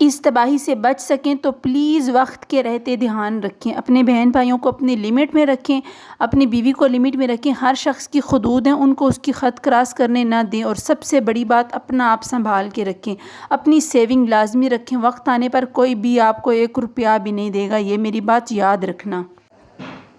اس تباہی سے بچ سکیں تو پلیز وقت کے رہتے دھیان رکھیں، اپنے بہن بھائیوں کو اپنی لمٹ میں رکھیں، اپنی بیوی کو لمٹ میں رکھیں۔ ہر شخص کی حدود ہیں، ان کو اس کی حد کراس کرنے نہ دیں، اور سب سے بڑی بات اپنا آپ سنبھال کے رکھیں، اپنی سیونگ لازمی رکھیں۔ وقت آنے پر کوئی بھی آپ کو 1 روپیہ بھی نہیں دے گا، یہ میری بات یاد رکھنا۔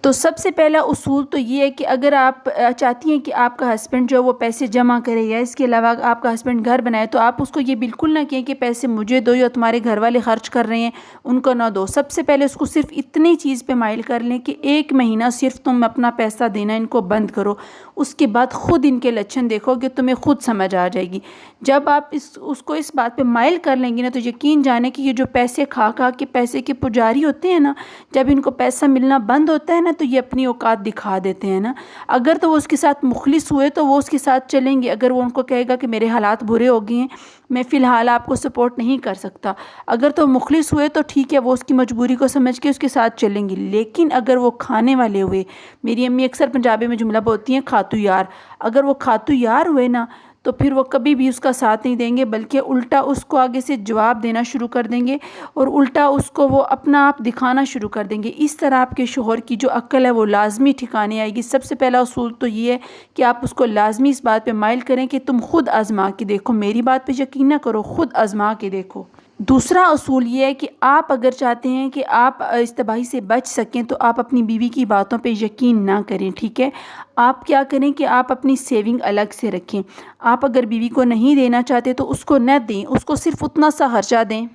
تو سب سے پہلا اصول تو یہ ہے کہ اگر آپ چاہتی ہیں کہ آپ کا ہسبینڈ جو وہ پیسے جمع کرے، یا اس کے علاوہ آپ کا ہسبینڈ گھر بنائے، تو آپ اس کو یہ بالکل نہ کہیں کہ پیسے مجھے دو، یا تمہارے گھر والے خرچ کر رہے ہیں ان کو نہ دو۔ سب سے پہلے اس کو صرف اتنی چیز پہ مائل کر لیں کہ 1 مہینہ صرف تم اپنا پیسہ دینا ان کو بند کرو، اس کے بعد خود ان کے لچھن دیکھو گے، تمہیں خود سمجھ آ جائے گی۔ جب آپ اس کو اس بات پہ مائل کر لیں گی نا، تو یقین جانے کہ یہ جو پیسے کھا کے پیسے کے پجاری ہوتے ہیں نا، جب ان کو پیسہ ملنا بند ہوتا ہے نا، تو یہ اپنی اوقات دکھا دیتے ہیں نا۔ اگر تو وہ اس کے ساتھ مخلص ہوئے تو وہ اس کے ساتھ چلیں گے، اگر وہ ان کو کہے گا کہ میرے حالات برے ہو گئے ہیں، میں فی الحال آپ کو سپورٹ نہیں کر سکتا، اگر تو مخلص ہوئے تو ٹھیک ہے، وہ اس کی مجبوری کو سمجھ کے اس کے ساتھ چلیں گی۔ لیکن اگر وہ کھانے والے ہوئے، میری امی اکثر پنجابی میں جملہ بولتی ہیں کھاتو یار، اگر وہ کھاتو یار ہوئے نا، تو پھر وہ کبھی بھی اس کا ساتھ نہیں دیں گے، بلکہ الٹا اس کو آگے سے جواب دینا شروع کر دیں گے، اور الٹا اس کو وہ اپنا آپ دکھانا شروع کر دیں گے۔ اس طرح آپ کے شوہر کی جو عقل ہے وہ لازمی ٹھکانے آئے گی۔ سب سے پہلا اصول تو یہ ہے کہ آپ اس کو لازمی اس بات پہ مائل کریں کہ تم خود آزما کے دیکھو، میری بات پہ یقین نہ کرو، خود آزما کے دیکھو۔ دوسرا اصول یہ ہے کہ آپ اگر چاہتے ہیں کہ آپ اس تباہی سے بچ سکیں، تو آپ اپنی بیوی کی باتوں پہ یقین نہ کریں، ٹھیک ہے؟ آپ کیا کریں کہ آپ اپنی سیونگ الگ سے رکھیں۔ آپ اگر بیوی کو نہیں دینا چاہتے تو اس کو نہ دیں، اس کو صرف اتنا سا خرچہ دیں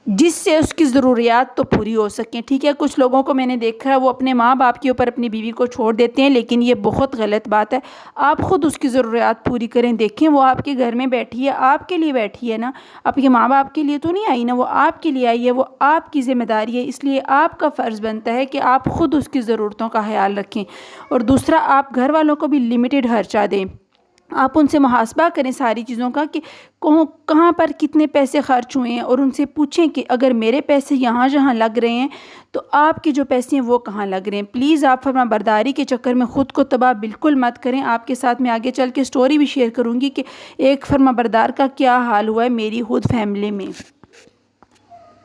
جس سے اس کی ضروریات تو پوری ہو سکیں، ٹھیک ہے؟ کچھ لوگوں کو میں نے دیکھا ہے وہ اپنے ماں باپ کے اوپر اپنی بیوی کو چھوڑ دیتے ہیں، لیکن یہ بہت غلط بات ہے۔ آپ خود اس کی ضروریات پوری کریں۔ دیکھیں وہ آپ کے گھر میں بیٹھی ہے، آپ کے لیے بیٹھی ہے نا، آپ کے ماں باپ کے لیے تو نہیں آئی نا، وہ آپ کے لیے آئی ہے، وہ آپ کی ذمہ داری ہے، اس لیے آپ کا فرض بنتا ہے کہ آپ خود اس کی ضرورتوں کا خیال رکھیں۔ اور دوسرا، آپ گھر والوں کو بھی لمیٹڈ خرچہ دیں۔ آپ ان سے محاسبہ کریں ساری چیزوں کا کہ کہاں پر کتنے پیسے خرچ ہوئے ہیں، اور ان سے پوچھیں کہ اگر میرے پیسے یہاں جہاں لگ رہے ہیں تو آپ کے جو پیسے ہیں وہ کہاں لگ رہے ہیں۔ پلیز آپ فرما برداری کے چکر میں خود کو تباہ بالکل مت کریں۔ آپ کے ساتھ میں آگے چل کے سٹوری بھی شیئر کروں گی کہ ایک فرما بردار کا کیا حال ہوا ہے میری خود فیملی میں۔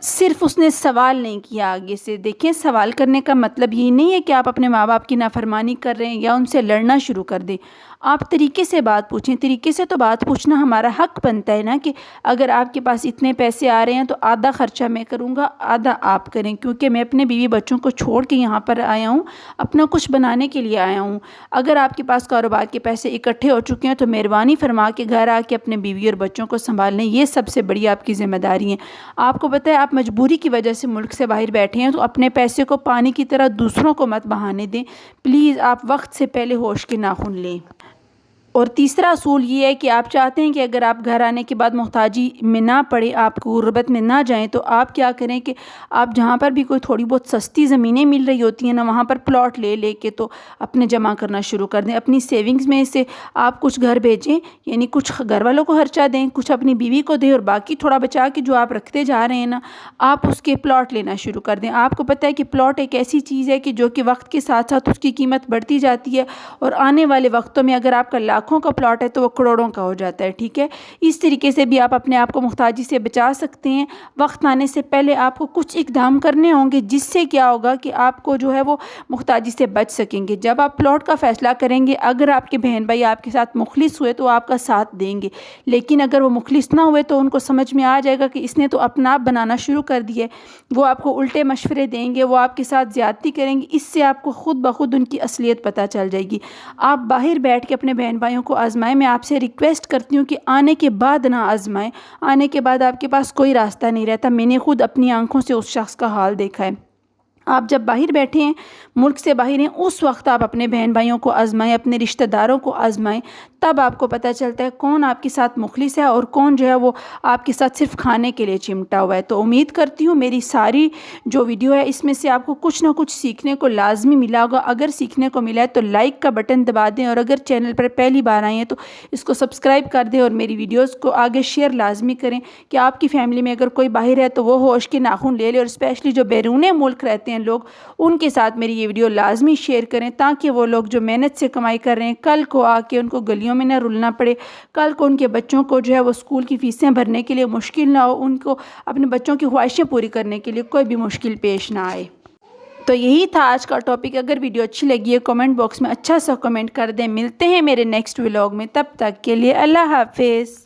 صرف اس نے سوال نہیں کیا آگے سے۔ دیکھیں، سوال کرنے کا مطلب یہ نہیں ہے کہ آپ اپنے ماں باپ کی نافرمانی کر رہے ہیں یا ان سے لڑنا شروع کر دیں۔ آپ طریقے سے بات پوچھیں، طریقے سے تو بات پوچھنا ہمارا حق بنتا ہے نا، کہ اگر آپ کے پاس اتنے پیسے آ رہے ہیں تو آدھا خرچہ میں کروں گا، آدھا آپ کریں، کیونکہ میں اپنے بیوی بچوں کو چھوڑ کے یہاں پر آیا ہوں، اپنا کچھ بنانے کے لیے آیا ہوں۔ اگر آپ کے پاس کاروبار کے پیسے اکٹھے ہو چکے ہیں تو مہربانی فرما کے گھر آ کے اپنے بیوی اور بچوں کو سنبھالیں، یہ سب سے بڑی آپ کی ذمہ داری ہے۔ آپ کو پتہ ہے آپ مجبوری کی وجہ سے ملک سے باہر بیٹھے ہیں، تو اپنے پیسے کو پانی کی طرح دوسروں کو مت بہانے دیں۔ پلیز آپ وقت سے پہلے ہوش کے ناخن لیں۔ اور تیسرا اصول یہ ہے کہ آپ چاہتے ہیں کہ اگر آپ گھر آنے کے بعد محتاجی میں نہ پڑے، آپ کو غربت میں نہ جائیں، تو آپ کیا کریں کہ آپ جہاں پر بھی کوئی تھوڑی بہت سستی زمینیں مل رہی ہوتی ہیں نا، وہاں پر پلاٹ لے کے تو اپنے جمع کرنا شروع کر دیں۔ اپنی سیونگز میں سے آپ کچھ گھر بھیجیں، یعنی کچھ گھر والوں کو خرچہ دیں، کچھ اپنی بیوی کو دیں، اور باقی تھوڑا بچا کے جو آپ رکھتے جا رہے ہیں نا، آپ اس کے پلاٹ لینا شروع کر دیں۔ آپ کو پتہ ہے کہ پلاٹ ایک ایسی چیز ہے کہ جو کہ وقت کے ساتھ ساتھ اس کی قیمت بڑھتی جاتی ہے، اور آنے والے وقتوں میں اگر آپ کا لاکھوں کا پلاٹ ہے تو وہ کروڑوں کا ہو جاتا ہے، ٹھیک ہے؟ اس طریقے سے بھی آپ اپنے آپ کو محتاجی سے بچا سکتے ہیں۔ وقت آنے سے پہلے آپ کو کچھ اقدام کرنے ہوں گے، جس سے کیا ہوگا کہ آپ کو جو ہے وہ محتاجی سے بچ سکیں گے۔ جب آپ پلاٹ کا فیصلہ کریں گے، اگر آپ کے بہن بھائی آپ کے ساتھ مخلص ہوئے تو آپ کا ساتھ دیں گے، لیکن اگر وہ مخلص نہ ہوئے تو ان کو سمجھ میں آ جائے گا کہ اس نے تو اپنا آپ بنانا شروع کر دیا ہے، وہ آپ کو الٹے مشورے دیں گے، وہ آپ کے ساتھ زیادتی کریں گے۔ اس سے آپ کو خود بخود ان کی اصلیت پتہ چل جائے گی۔ آپ باہر بیٹھ کے اپنے بہن بھائیوں کو آزمائیں۔ میں آپ سے ریکویسٹ کرتی ہوں کہ آنے کے بعد نہ آزمائیں، آنے کے بعد آپ کے پاس کوئی راستہ نہیں رہتا۔ میں نے خود اپنی آنکھوں سے اس شخص کا حال دیکھا ہے۔ آپ جب باہر بیٹھے ہیں، ملک سے باہر ہیں، اس وقت آپ اپنے بہن بھائیوں کو آزمائیں، اپنے رشتہ داروں کو آزمائیں، تب آپ کو پتہ چلتا ہے کون آپ کے ساتھ مخلص ہے اور کون جو ہے وہ آپ کے ساتھ صرف کھانے کے لیے چمٹا ہوا ہے۔ تو امید کرتی ہوں میری ساری جو ویڈیو ہے اس میں سے آپ کو کچھ نہ کچھ سیکھنے کو لازمی ملا ہوگا۔ اگر سیکھنے کو ملا ہے تو لائک کا بٹن دبا دیں، اور اگر چینل پر پہلی بار آئے ہیں تو اس کو سبسکرائب کر دیں، اور میری ویڈیوز کو آگے شیئر لازمی کریں کہ آپ کی فیملی میں اگر کوئی باہر ہے تو وہ ہوش کے ناخن لے لے، اور اسپیشلی جو بیرون ملک رہتے ہیں لوگ، ان کے ساتھ میری یہ ویڈیو لازمی شیئر کریں، تاکہ وہ لوگ جو محنت سے کمائی کر رہے ہیں کل کو آ کے ان کو گلیوں گالیوں میں نہ رلنا پڑے، کل کو ان کے بچوں کو جو ہے وہ اسکول کی فیسیں بھرنے کے لیے مشکل نہ ہو، ان کو اپنے بچوں کی خواہشیں پوری کرنے کے لیے کوئی بھی مشکل پیش نہ آئے۔ تو یہی تھا آج کا ٹاپک۔ اگر ویڈیو اچھی لگی ہے کمنٹ باکس میں اچھا سا کمنٹ کر دیں۔ ملتے ہیں میرے نیکسٹ ولاگ میں، تب تک کے لیے اللہ حافظ۔